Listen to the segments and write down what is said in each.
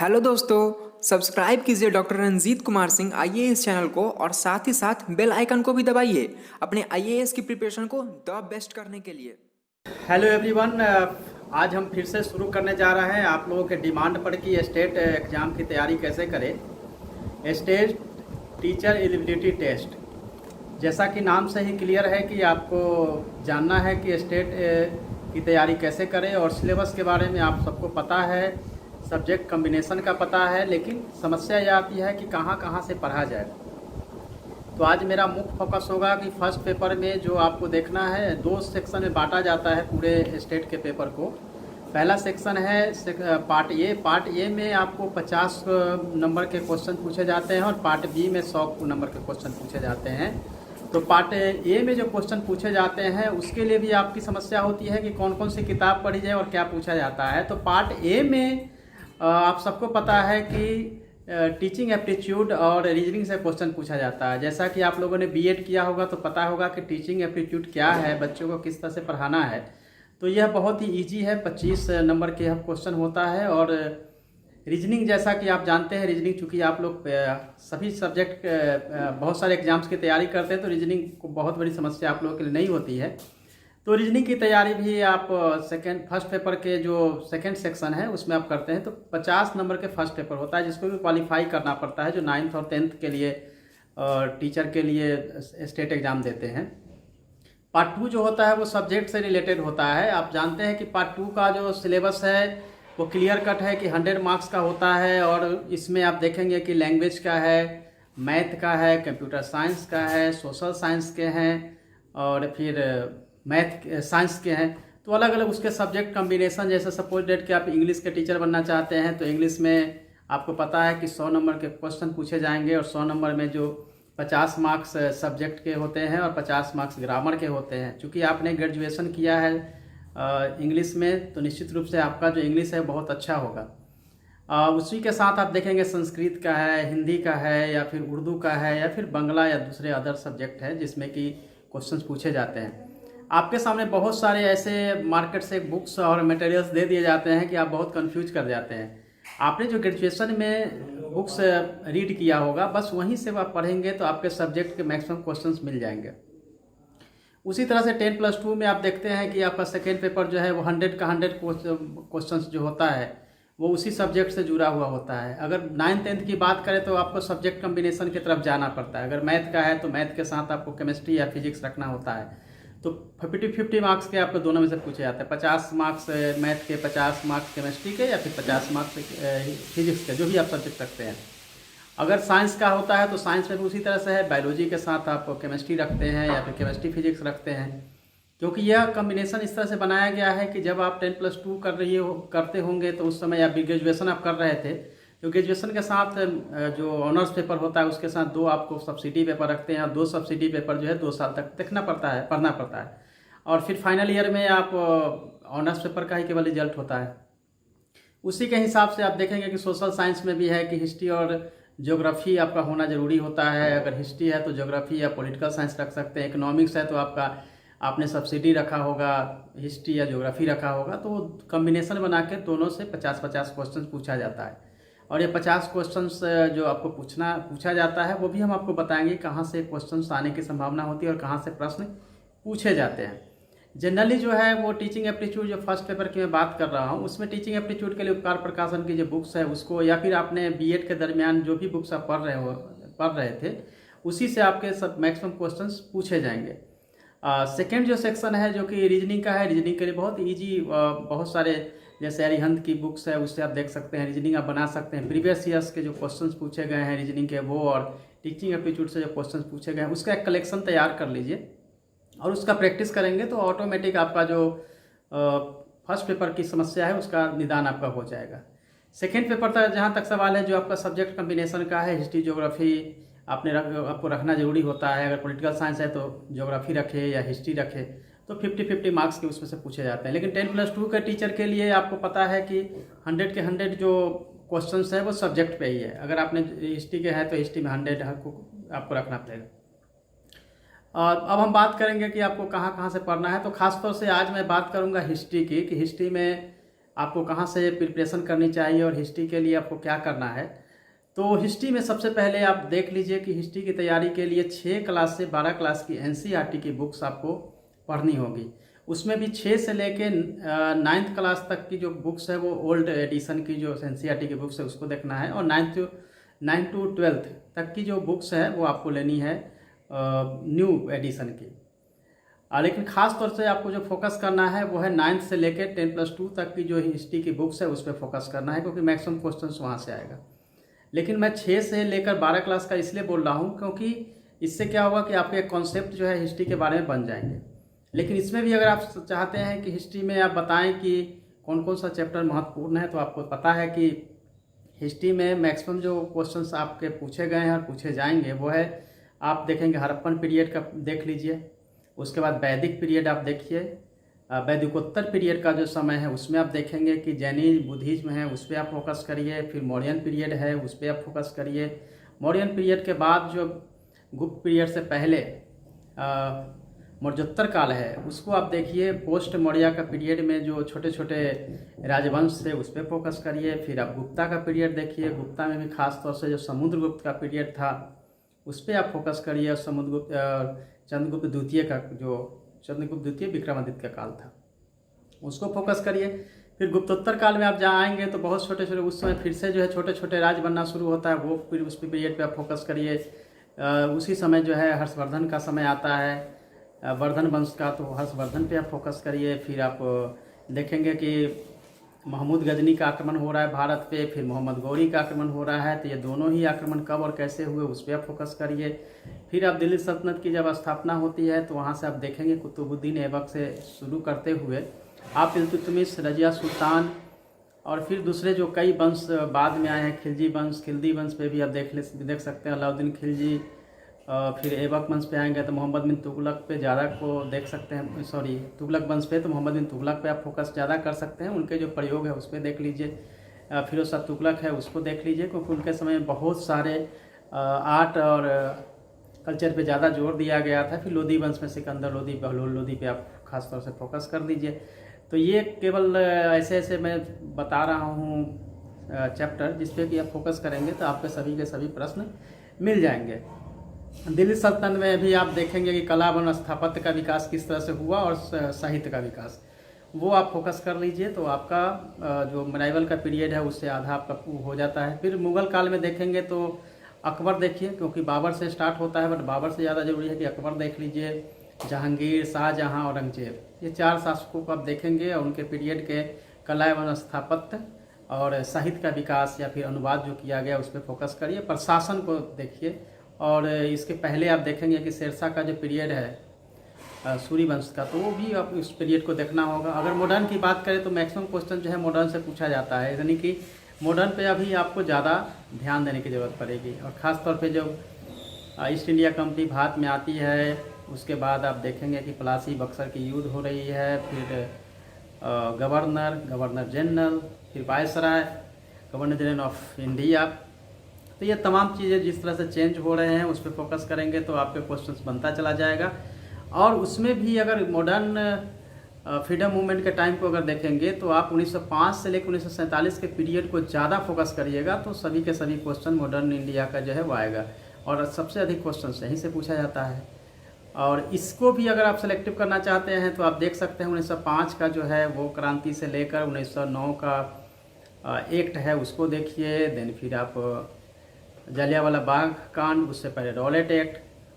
Hello दोस्तों, subscribe कीजिए doctor Ranjit Kumar Singh IAS channel को और साथ ही साथ बेल आइकन को भी दबाइए अपने आईएएस की प्रिपरेशन को द बेस्ट करने के लिए। हेलो एवरीवन, आज हम फिर से शुरू करने जा रहे हैं आप लोगों के डिमांड पर कि स्टेट एग्ज़ाम की तैयारी कैसे करें। स्टेट टीचर एलिजिबिलिटी टेस्ट, जैसा कि नाम से ही क्लियर है कि आपको जानना है कि स्टेट की तैयारी कैसे करें। और सिलेबस के बारे में आप सबको पता है, सब्जेक्ट कम्बिनेशन का पता है, लेकिन समस्या यह आती है कि कहाँ कहाँ से पढ़ा जाए। तो आज मेरा मुख्य फोकस होगा कि फर्स्ट पेपर में जो आपको देखना है, दो सेक्शन में बांटा जाता है पूरे स्टेट के पेपर को। पहला सेक्शन है पार्ट ए। पार्ट ए में आपको 50 नंबर के क्वेश्चन पूछे जाते हैं और पार्ट बी में 100 नंबर के क्वेश्चन पूछे जाते हैं। तो पार्ट ए में जो क्वेश्चन पूछे जाते हैं उसके लिए भी आपकी समस्या होती है कि कौन कौन सी किताब पढ़ी जाए और क्या पूछा जाता है। तो पार्ट ए में आप सबको पता है कि टीचिंग एप्टीट्यूड और रीजनिंग से क्वेश्चन पूछा जाता है। जैसा कि आप लोगों ने बीएड किया होगा तो पता होगा कि टीचिंग एप्टीट्यूड क्या है, बच्चों को किस तरह से पढ़ाना है। तो यह बहुत ही इजी है, 25 नंबर के क्वेश्चन होता है। और रीजनिंग, जैसा कि आप जानते हैं, रीजनिंग चूँकि आप लोग सभी सब्जेक्ट बहुत सारे एग्जाम्स की तैयारी करते हैं तो रीजनिंग को बहुत बड़ी समस्या आप लोगों के लिए नहीं होती है। तो रीजनिंग की तैयारी भी आप फर्स्ट पेपर के जो सेकंड सेक्शन है उसमें आप करते हैं। तो 50 नंबर के फर्स्ट पेपर होता है जिसको भी क्वालिफाई करना पड़ता है, जो 9th और 10th के लिए टीचर के लिए स्टेट एग्ज़ाम देते हैं। पार्ट 2 जो होता है वो सब्जेक्ट से रिलेटेड होता है। आप जानते हैं कि पार्ट 2 का जो सिलेबस है वो क्लियर कट है कि 100 मार्क्स का होता है। और इसमें आप देखेंगे कि लैंग्वेज का है, मैथ का है, कंप्यूटर साइंस का है, सोशल साइंस के हैं और फिर मैथ साइंस के हैं। तो अलग अलग उसके सब्जेक्ट कम्बिनेशन, जैसे सपोज डेट कि आप इंग्लिश के टीचर बनना चाहते हैं तो इंग्लिश में आपको पता है कि 100 नंबर के क्वेश्चन पूछे जाएंगे और 100 नंबर में जो 50 मार्क्स सब्जेक्ट के होते हैं और 50 मार्क्स ग्रामर के होते हैं। चूँकि आपने ग्रेजुएशन किया है इंग्लिश में तो निश्चित रूप से आपका जो इंग्लिश है बहुत अच्छा होगा। उसी के साथ आप देखेंगे संस्कृत का है, हिंदी का है, या फिर उर्दू का है, या फिर बांग्ला या दूसरे अदर सब्जेक्ट है जिसमें कि क्वेश्चन पूछे जाते हैं। आपके सामने बहुत सारे ऐसे मार्केट से बुक्स और मटेरियल्स दे दिए जाते हैं कि आप बहुत कंफ्यूज कर जाते हैं। आपने जो ग्रेजुएशन में बुक्स रीड किया होगा बस वहीं से आप पढ़ेंगे तो आपके सब्जेक्ट के मैक्सिमम क्वेश्चंस मिल जाएंगे। उसी तरह से 10+2 में आप देखते हैं कि आपका सेकेंड पेपर जो है वो 100 का 100 क्वेश्चंस जो होता है वो उसी सब्जेक्ट से जुड़ा हुआ होता है। अगर 9th 10th की बात करें तो आपको सब्जेक्ट कम्बिनेशन की तरफ जाना पड़ता है। अगर मैथ का है तो मैथ के साथ आपको केमिस्ट्री या फिजिक्स रखना होता है। तो 50-50 मार्क्स के आपको दोनों में से पूछे जाते हैं। 50 मार्क्स मैथ के, 50 मार्क्स केमिस्ट्री के, या फिर 50 मार्क्स फिजिक्स के, जो भी आप सब्जेक्ट रखते हैं। अगर साइंस का होता है तो साइंस में भी उसी तरह से है, बायोलॉजी के साथ आप केमिस्ट्री रखते हैं या फिर केमिस्ट्री फिजिक्स रखते हैं। क्योंकि यह कम्बिनेशन इस तरह से बनाया गया है कि जब आप 10+2 करते होंगे तो उस समय या ग्रेजुएशन आप कर रहे थे तो ग्रेजुएशन के साथ जो ऑनर्स पेपर होता है उसके साथ 2 आपको सब्सिडी पेपर रखते हैं और 2 सब्सिडी पेपर जो है 2 साल तक देखना पड़ता है, पढ़ना पड़ता है। और फिर फाइनल ईयर में आप ऑनर्स पेपर का ही केवल रिजल्ट होता है। उसी के हिसाब से आप देखेंगे कि सोशल साइंस में भी है कि हिस्ट्री और ज्योग्राफी आपका होना ज़रूरी होता है। अगर हिस्ट्री है तो ज्योग्राफी या पॉलिटिकल साइंस रख सकते हैं। इकोनॉमिक्स है तो आपने सब्सिडी रखा होगा, हिस्ट्री या ज्योग्राफी रखा होगा। तो कम्बिनेशन बना के दोनों से 50-50 क्वेश्चन पूछा जाता है। और ये 50 क्वेश्चंस जो आपको पूछा जाता है वो भी हम आपको बताएंगे कहाँ से क्वेश्चंस आने की संभावना होती है और कहाँ से प्रश्न पूछे जाते हैं। जनरली जो है वो टीचिंग एप्टीट्यूड जो फर्स्ट पेपर की मैं बात कर रहा हूँ उसमें टीचिंग एप्टीट्यूड के लिए उपकार प्रकाशन की जो बुक्स है उसको, या फिर आपने बीएड के दरमियान जो भी बुक्स आप पढ़ रहे थे उसी से आपके सब मैक्सिमम क्वेश्चंस पूछे जाएंगे। सेकेंड जो सेक्शन है जो कि रीजनिंग का है, रीजनिंग के लिए बहुत ईजी, बहुत सारे जैसे अरिहंत की बुक्स है उससे आप देख सकते हैं, रीजनिंग आप बना सकते हैं। प्रीवियस ईयर्स के जो क्वेश्चंस पूछे गए हैं रीजनिंग के वो, और टीचिंग एप्टीट्यूड से जो क्वेश्चंस पूछे गए हैं उसका एक कलेक्शन तैयार कर लीजिए और उसका प्रैक्टिस करेंगे तो ऑटोमेटिक आपका जो फर्स्ट पेपर की समस्या है उसका निदान आपका हो जाएगा। सेकेंड पेपर तक जहाँ तक सवाल है जो आपका सब्जेक्ट कम्बिनेशन का है, हिस्ट्री ज्योग्राफी आपको रखना जरूरी होता है। अगर पॉलिटिकल साइंस है तो ज्योग्राफी रखे या हिस्ट्री रखे, तो 50-50 मार्क्स के उसमें से पूछे जाते हैं। लेकिन 10+2 के टीचर के लिए आपको पता है कि 100 के 100 जो क्वेश्चंस है वो सब्जेक्ट पे ही है। अगर आपने हिस्ट्री के है तो हिस्ट्री में 100 आपको रखना पड़ेगा। अब हम बात करेंगे कि आपको कहाँ कहाँ से पढ़ना है। तो खासतौर से आज मैं बात करूँगा हिस्ट्री की, कि हिस्ट्री में आपको कहाँ से प्रिपरेशन करनी चाहिए और हिस्ट्री के लिए आपको क्या करना है। तो हिस्ट्री में सबसे पहले आप देख लीजिए कि हिस्ट्री की तैयारी के लिए 6 क्लास से 12 क्लास की एनसीईआरटी की बुक्स आपको पढ़नी होगी। उसमें भी 6 से लेके 9th क्लास तक की जो बुक्स है वो ओल्ड एडिशन की जो एनसीईआरटी की बुक्स है उसको देखना है, और 9 to 12th तक की जो बुक्स है वो आपको लेनी है न्यू एडिशन की। लेकिन ख़ास तौर से आपको जो फोकस करना है वो है 9th से लेके 10+2 तक की जो हिस्ट्री की बुक्स है उस पर फोकस करना है, क्योंकि मैक्सिमम क्वेश्चंस वहाँ से आएगा। लेकिन मैं 6 से लेकर 12 क्लास का इसलिए बोल रहा हूँ क्योंकि इससे क्या होगा कि आपके कॉन्सेप्ट जो है हिस्ट्री के बारे में बन जाएंगे। लेकिन इसमें भी अगर आप चाहते हैं कि हिस्ट्री में आप बताएं कि कौन कौन सा चैप्टर महत्वपूर्ण है, तो आपको पता है कि हिस्ट्री में मैक्सिमम जो क्वेश्चंस आपके पूछे गए हैं और पूछे जाएंगे वो है, आप देखेंगे हड़प्पन पीरियड का देख लीजिए, उसके बाद वैदिक पीरियड आप देखिए, वैदिकोत्तर पीरियड का जो समय है उसमें आप देखेंगे कि जैनिज्म बुद्धिज्म है उस पर आप फोकस करिए। फिर मौर्यन पीरियड है उस पर आप फोकस करिए। मौर्यन पीरियड के बाद जो गुप्त पीरियड से पहले मौर्योत्तर काल है उसको आप देखिए। पोस्ट मौर्य का पीरियड में जो छोटे छोटे राजवंश थे उस पर फोकस करिए। फिर आप गुप्ता का पीरियड देखिए, गुप्ता में भी खास तौर से जो समुद्रगुप्त का पीरियड था उस पर आप फोकस करिए। चंद्रगुप्त द्वितीय का जो चंद्रगुप्त द्वितीय विक्रमादित्य का काल था उसको फोकस करिए। फिर गुप्तोत्तर काल में आप जहाँ आएंगे तो बहुत छोटे छोटे उस समय फिर से जो है छोटे छोटे राज बनना शुरू होता है, वो फिर उस पीरियड पे आप फोकस करिए। उसी समय जो है हर्षवर्धन का समय आता है, वर्धन वंश का, तो हर्षवर्धन पे आप फोकस करिए। फिर आप देखेंगे कि महमूद गजनी का आक्रमण हो रहा है भारत पे, फिर मोहम्मद गौरी का आक्रमण हो रहा है, तो ये दोनों ही आक्रमण कब और कैसे हुए उस पर आप फोकस करिए। फिर आप दिल्ली सल्तनत की जब स्थापना होती है तो वहाँ से आप देखेंगे कुतुबुद्दीन ऐबक से शुरू करते हुए आप इल्तुतमिश, रजिया सुल्तान और फिर दूसरे जो कई वंश बाद में आए हैं, खिलजी वंश पे भी आप देख सकते हैं, अलाउद्दीन खिलजी। फिर ऐबक वंश पे आएंगे तो मोहम्मद बिन तुगलक पे ज़्यादा को देख सकते हैं, तुगलक वंश पे तो मोहम्मद बिन तुगलक पे आप फोकस ज़्यादा कर सकते हैं, उनके जो प्रयोग है उस पर देख लीजिए। फिरोज शाह तुगलक है उसको देख लीजिए, क्योंकि उनके समय में बहुत सारे आर्ट और कल्चर पे ज़्यादा जोर दिया गया था। फिर लोधी वंश में सिकंदर लोधी, बहलोल लोधी पे आप खास तौर से फोकस कर दीजिए। तो ये केवल ऐसे मैं बता रहा हूँ चैप्टर जिस पे कि आप फोकस करेंगे तो आपके सभी के सभी प्रश्न मिल जाएंगे। दिल्ली सल्तनत में भी आप देखेंगे कि कला व स्थापत्य का विकास किस तरह से हुआ और साहित्य का विकास, वो आप फोकस कर लीजिए तो आपका जो मेवाल का पीरियड है उससे आधा आपका हो जाता है। फिर मुगल काल में देखेंगे तो अकबर देखिए, क्योंकि बाबर से स्टार्ट होता है, बट बाबर से ज़्यादा जरूरी है कि अकबर देख लीजिए, जहांगीर, शाहजहां, औरंगजेब, ये 4 शासकों को आप देखेंगे और उनके पीरियड के कला एवं स्थापत्य और साहित्य का विकास या फिर अनुवाद जो किया गया उस पर फोकस करिए। प्रशासन को देखिए, और इसके पहले आप देखेंगे कि शेरशाह का जो पीरियड है सूर्यवंश का, तो वो भी आप उस पीरियड को देखना होगा। अगर मॉडर्न की बात करें तो मैक्सिमम क्वेश्चन जो है मॉडर्न से पूछा जाता है, यानी कि मॉडर्न पे अभी आपको ज़्यादा ध्यान देने की ज़रूरत पड़ेगी। और ख़ास तौर पे जब ईस्ट इंडिया कंपनी भारत में आती है उसके बाद आप देखेंगे कि प्लासी बक्सर की युद्ध हो रही है, फिर गवर्नर जनरल, फिर viceroy, governor general of India, तो ये तमाम चीज़ें जिस तरह से चेंज हो रहे हैं उस पर फोकस करेंगे तो आपके क्वेश्चंस बनता चला जाएगा। और उसमें भी अगर मॉडर्न फ्रीडम मूवमेंट के टाइम को अगर देखेंगे तो आप 1905 से लेकर 1947 के पीरियड को ज़्यादा फोकस करिएगा तो सभी के सभी क्वेश्चन मॉडर्न इंडिया का जो है वो आएगा, और सबसे अधिक क्वेश्चन यहीं से पूछा जाता है। और इसको भी अगर आप सेलेक्टिव करना चाहते हैं तो आप देख सकते हैं 1905 का जो है वो क्रांति से लेकर 1909 का एक्ट है उसको देखिए। देन फिर आप जलियांवाला बाग कांड, उससे पहले रॉलेट एक्ट,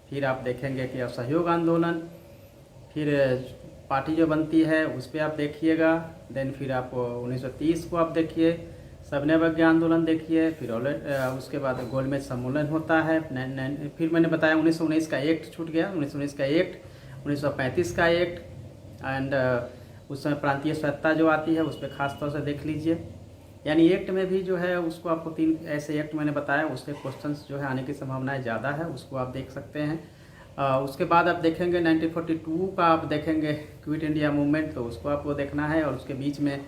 फिर आप देखेंगे कि असहयोग आंदोलन, फिर पार्टी जो बनती है उस पर आप देखिएगा। देन फिर आप 1930 को आप देखिए, सविनय आंदोलन देखिए, फिर उसके बाद गोलमेज सम्मेलन होता है। फिर मैंने बताया 1919 का एक्ट छूट गया, 1919 का एक्ट, 1935 का एक्ट, एंड उस समय प्रांतीय स्वायत्तता जो आती है उस पर खास तौर से देख लीजिए। यानी एक्ट में भी जो है उसको आपको 3 ऐसे एक्ट मैंने बताया, उसके क्वेश्चंस जो है आने की संभावनाएं ज़्यादा है, उसको आप देख सकते हैं। उसके बाद आप देखेंगे 1942 का आप देखेंगे क्विट इंडिया मूवमेंट, तो उसको आपको देखना है। और उसके बीच में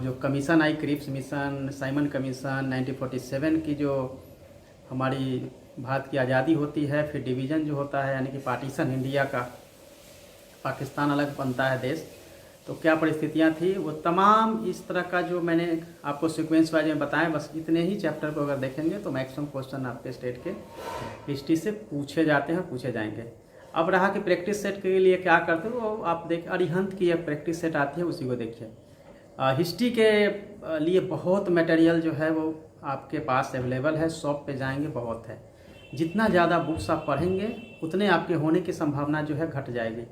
जो कमीशन आई, क्रिप्स मिशन, साइमन कमीशन, 1947 की जो हमारी भारत की आज़ादी होती है, फिर डिवीज़न जो होता है यानी कि पार्टीशन इंडिया का, पाकिस्तान अलग बनता है देश, तो क्या परिस्थितियाँ थी, वो तमाम इस तरह का जो मैंने आपको सीक्वेंस वाइज में बताया, बस इतने ही चैप्टर को अगर देखेंगे तो मैक्सिमम क्वेश्चन आपके स्टेट के हिस्ट्री से पूछे जाते हैं, पूछे जाएंगे। अब रहा कि प्रैक्टिस सेट के लिए क्या करते हो, वो आप देख अरिहंत की एक प्रैक्टिस सेट आती है, उसी को देखिए। हिस्ट्री के लिए बहुत मटेरियल जो है वो आपके पास अवेलेबल है, शॉप पे जाएंगे बहुत है। जितना ज़्यादा बुक्स आप पढ़ेंगे उतने आपके होने की संभावना जो है घट जाएगी।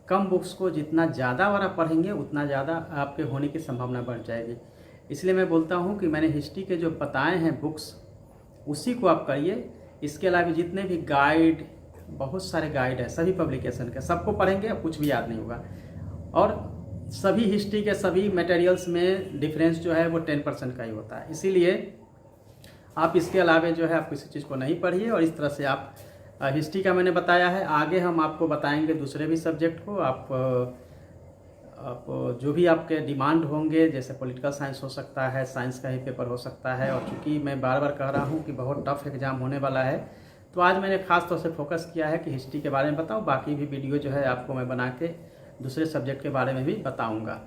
कम बुक्स को जितना ज़्यादा बार आप पढ़ेंगे उतना ज़्यादा आपके होने की संभावना बढ़ जाएगी। इसलिए मैं बोलता हूँ कि मैंने हिस्ट्री के जो बताए हैं बुक्स, उसी को आप करिए। इसके अलावा जितने भी गाइड, बहुत सारे गाइड है सभी पब्लिकेशन के, सबको पढ़ेंगे, अब कुछ भी याद नहीं होगा। और सभी हिस्ट्री के सभी मटेरियल्स में डिफरेंस जो है वो 10% का ही होता है। इसीलिए आप इसके अलावा जो है आप किसी चीज़ को नहीं पढ़िए, और इस तरह से आप हिस्ट्री का मैंने बताया है। आगे हम आपको बताएंगे दूसरे भी सब्जेक्ट को। आप जो भी आपके डिमांड होंगे, जैसे पॉलिटिकल साइंस हो सकता है, साइंस का ही पेपर हो सकता है। और चूँकि मैं बार बार कह रहा हूँ कि बहुत टफ एग्जाम होने वाला है, तो आज मैंने खास तौर से फोकस किया है कि हिस्ट्री के बारे में बताऊँ। बाकी भी वीडियो जो है आपको मैं बना के दूसरे सब्जेक्ट के बारे में भी बताऊँगा।